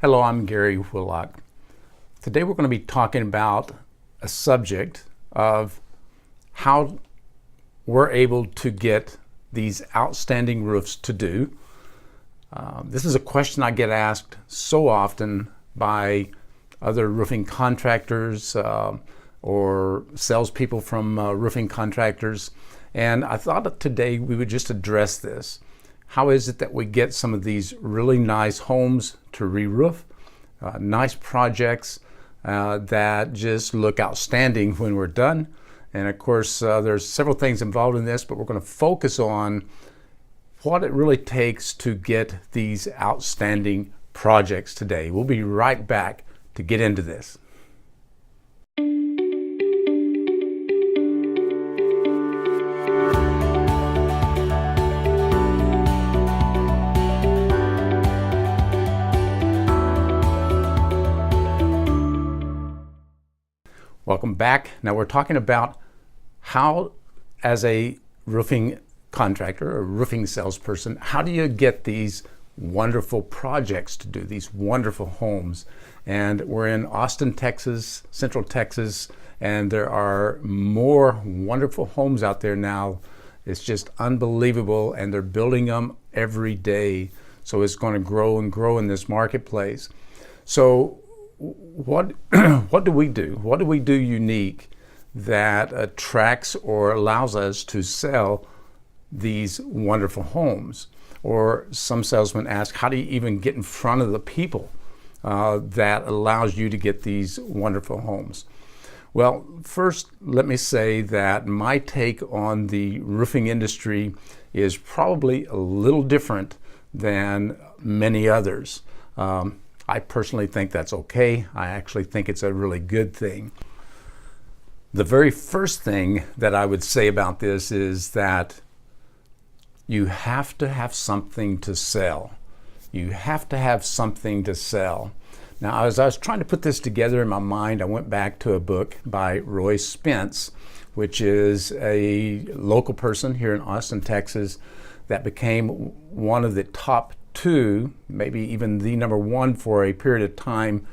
Hello, I'm Gary Willock. Today we're going to be talking about a subject of how we're able to get these outstanding roofs to do. This is a question I get asked so often by other roofing contractors or salespeople from roofing contractors. And I thought that today we would just address this. How is it that we get some of these really nice homes to re-roof, nice projects that just look outstanding when we're done? And of course, there's several things involved in this, but we're going to focus on what it really takes to get these outstanding projects today. We'll be right back to get into this. Welcome back. Now we're talking about how, as a roofing contractor or roofing salesperson, how do you get these wonderful projects to do, these wonderful homes? And we're in Austin, Texas, Central Texas, and there are more wonderful homes out there now. It's just unbelievable, and they're building them every day. So it's going to grow and grow in this marketplace. So what do we do? What do we do unique that attracts or allows us to sell these wonderful homes? Or some salesmen ask, how do you even get in front of the people that allows you to get these wonderful homes? Well, first, let me say that my take on the roofing industry is probably a little different than many others. I personally think that's okay. I actually think it's a really good thing. The very first thing that I would say about this is that you have to have something to sell. You have to have something to sell. Now, as I was trying to put this together in my mind, I went back to a book by Roy Spence, which is a local person here in Austin, Texas, that became one of the top two, maybe even the number one for a period of time,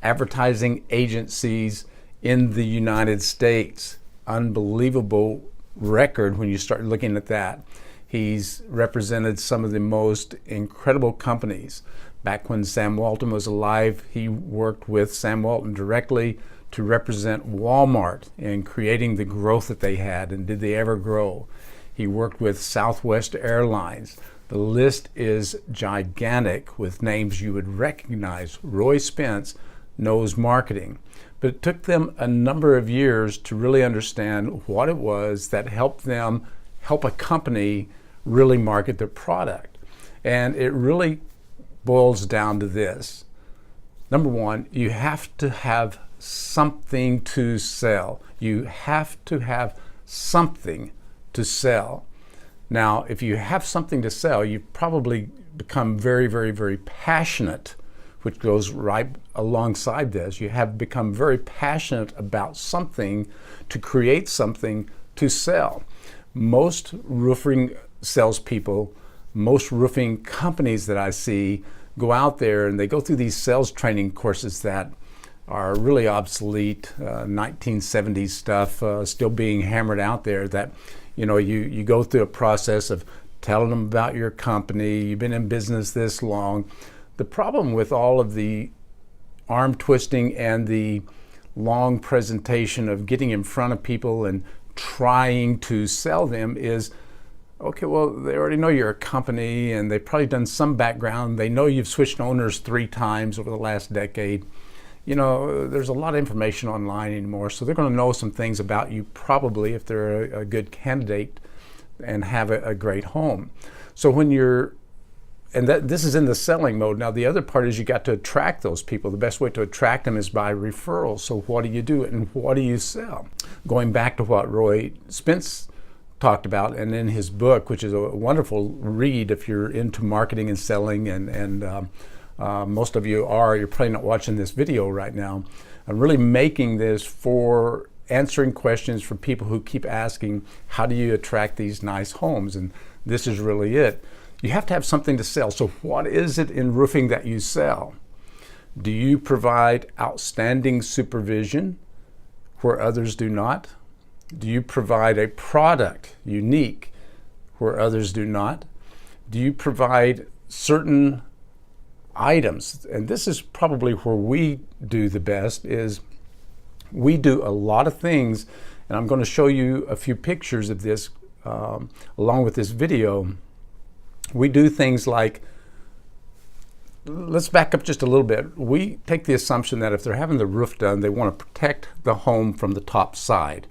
advertising agencies in the United States. Unbelievable record when you start looking at that. He's represented some of the most incredible companies. Back when Sam Walton was alive, he worked with Sam Walton directly to represent Walmart in creating the growth that they had, and did they ever grow? He worked with Southwest Airlines. The list is gigantic with names you would recognize. Roy Spence knows marketing, but it took them a number of years to really understand what it was that helped them help a company really market their product. And it really boils down to this. Number one, you have to have something to sell. You have to have something to sell. Now, if you have something to sell, you've probably become very, very, very passionate, which goes right alongside this. You have become very passionate about something to create something to sell. Most roofing salespeople, most roofing companies that I see go out there and they go through these sales training courses that are really obsolete, 1970s stuff, still being hammered out there, that you go through a process of telling them about your company, you've been in business this long. The problem with all of the arm twisting and the long presentation of getting in front of people and trying to sell them is, okay, well, they already know you're a company and they've probably done some background. They know you've switched owners 3 times over the last decade. There's a lot of information online anymore, so they're going to know some things about you probably if they're a good candidate and have a great home. So this is in the selling mode. Now the other part is you got to attract those people. The best way to attract them is by referrals. So what do you do and what do you sell? Going back to what Roy Spence talked about, and in his book, which is a wonderful read if you're into marketing and selling, and most of you are, you're probably not watching this video right now. I'm really making this for answering questions for people who keep asking, how do you attract these nice homes? And this is really it. You have to have something to sell. So what is it in roofing that you sell? Do you provide outstanding supervision where others do not? Do you provide a product unique where others do not? Do you provide certain items? And this is probably where we do the best, is we do a lot of things, and I'm going to show you a few pictures of this along with this video. We do things like, let's back up just a little bit. We take the assumption that if they're having the roof done, they want to protect the home from the top side.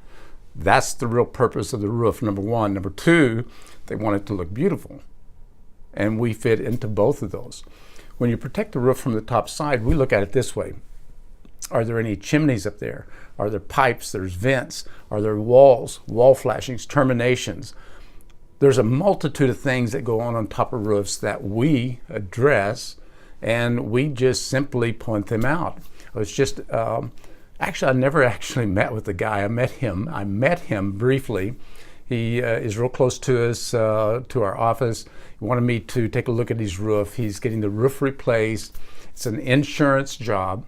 That's the real purpose of the roof, number one. Number two, they want it to look beautiful. And we fit into both of those. When you protect the roof from the top side, we look at it this way. Are there any chimneys up there? Are there pipes? There's vents? Are there walls, wall flashings, terminations? There's a multitude of things that go on top of roofs that we address, and we just simply point them out. It's just, actually, I never actually met with the guy. I met him briefly. He is real close to us, to our office. He wanted me to take a look at his roof. He's getting the roof replaced. It's an insurance job.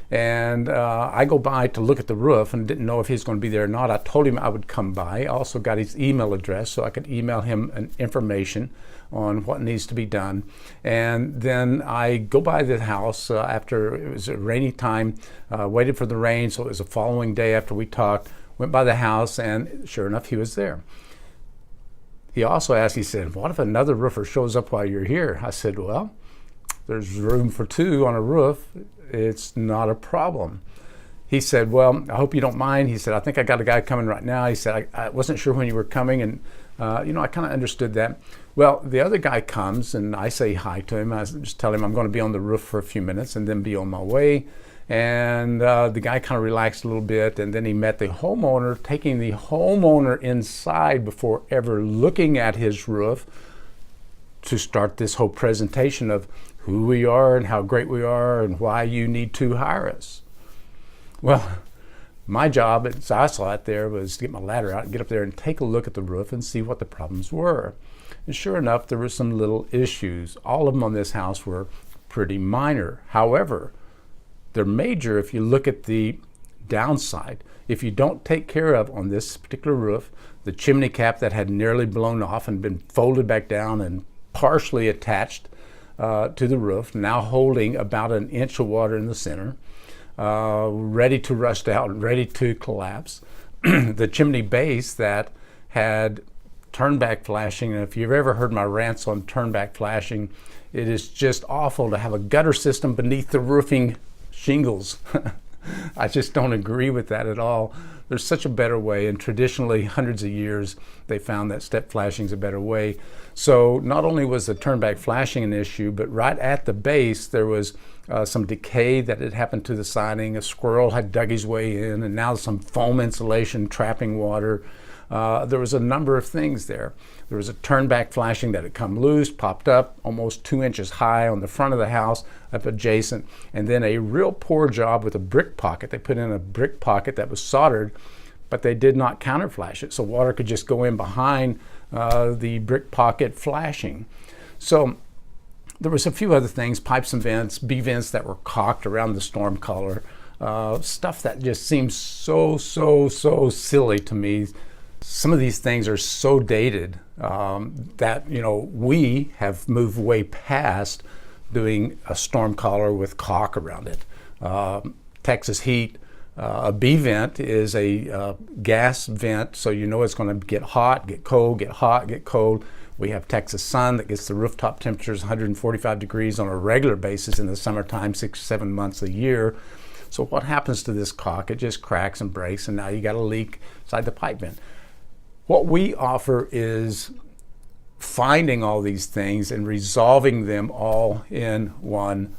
And I go by to look at the roof and didn't know if he's going to be there or not. I told him I would come by. I also got his email address so I could email him information on what needs to be done. And then I go by the house after it was a rainy time, waited for the rain, so it was the following day after we talked, went by the house, and sure enough, he was there. He also asked, he said, what if another roofer shows up while you're here? I said, well, there's room for two on a roof. It's not a problem. He said, well, I hope you don't mind. He said, I think I got a guy coming right now. He said, I wasn't sure when you were coming, and I kind of understood that. Well, the other guy comes, and I say hi to him. I just tell him I'm going to be on the roof for a few minutes and then be on my way. And the guy kind of relaxed a little bit, and then he met the homeowner, taking the homeowner inside before ever looking at his roof to start this whole presentation of who we are and how great we are and why you need to hire us. Well, my job, as I saw it there, was to get my ladder out and get up there and take a look at the roof and see what the problems were. And sure enough, there were some little issues. All of them on this house were pretty minor. However, they're major if you look at the downside. If you don't take care of, on this particular roof, the chimney cap that had nearly blown off and been folded back down and partially attached to the roof, now holding about an inch of water in the center, ready to rust out and ready to collapse. The chimney base that had turn-back flashing, and if you've ever heard my rants on turn-back flashing, it is just awful to have a gutter system beneath the roofing shingles. I just don't agree with that at all. There's such a better way, and traditionally, hundreds of years, they found that step flashing is a better way. So not only was the turn-back flashing an issue, but right at the base, there was some decay that had happened to the siding. A squirrel had dug his way in, and now some foam insulation trapping water. There was a number of things there. There was a turn-back flashing that had come loose, popped up almost 2 inches high on the front of the house, up adjacent, and then a real poor job with a brick pocket. They put in a brick pocket that was soldered, but they did not counterflash it, so water could just go in behind the brick pocket flashing. So there was a few other things, pipes and vents, B-vents that were caulked around the storm collar, stuff that just seems so silly to me. Some of these things are so dated that, we have moved way past doing a storm collar with caulk around it. Texas heat, a B vent is a gas vent, so it's going to get hot, get cold, get hot, get cold. We have Texas sun that gets the rooftop temperatures 145 degrees on a regular basis in the summertime, 6 or 7 months a year. So what happens to this caulk? It just cracks and breaks, and now you got a leak inside the pipe vent. What we offer is finding all these things and resolving them all in one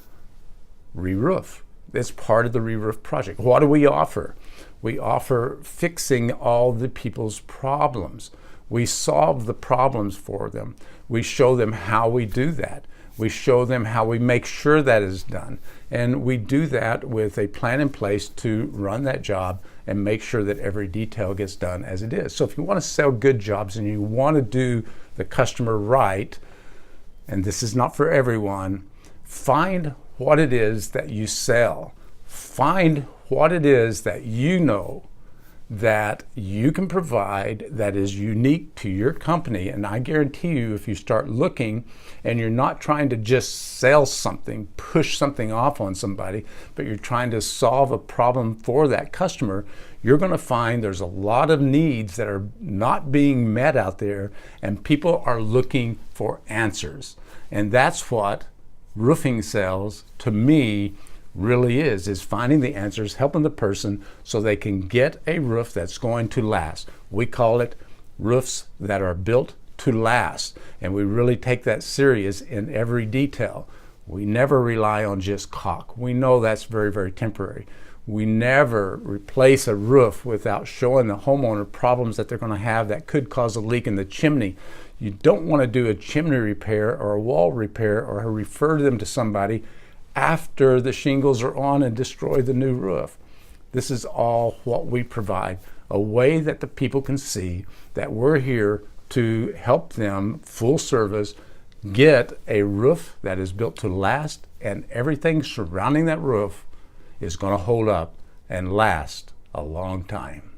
re-roof. It's part of the re-roof project. What do we offer? We offer fixing all the people's problems. We solve the problems for them. We show them how we do that. We show them how we make sure that is done. And we do that with a plan in place to run that job and make sure that every detail gets done as it is. So if you want to sell good jobs and you want to do the customer right, and this is not for everyone, find what it is that you sell. Find what it is that you know that you can provide that is unique to your company. And I guarantee you, if you start looking and you're not trying to just sell something, push something off on somebody, but you're trying to solve a problem for that customer, you're going to find there's a lot of needs that are not being met out there, and people are looking for answers. And that's what roofing sales, to me, really is finding the answers, helping the person so they can get a roof that's going to last. We call it roofs that are built to last, and we really take that serious in every detail. We never rely on just caulk. We know that's very, very temporary. We never replace a roof without showing the homeowner problems that they're going to have that could cause a leak in the chimney. You don't want to do a chimney repair or a wall repair or refer them to somebody after the shingles are on and destroy the new roof. This is all what we provide, a way that the people can see that we're here to help them, full service, get a roof that is built to last, and everything surrounding that roof is going to hold up and last a long time.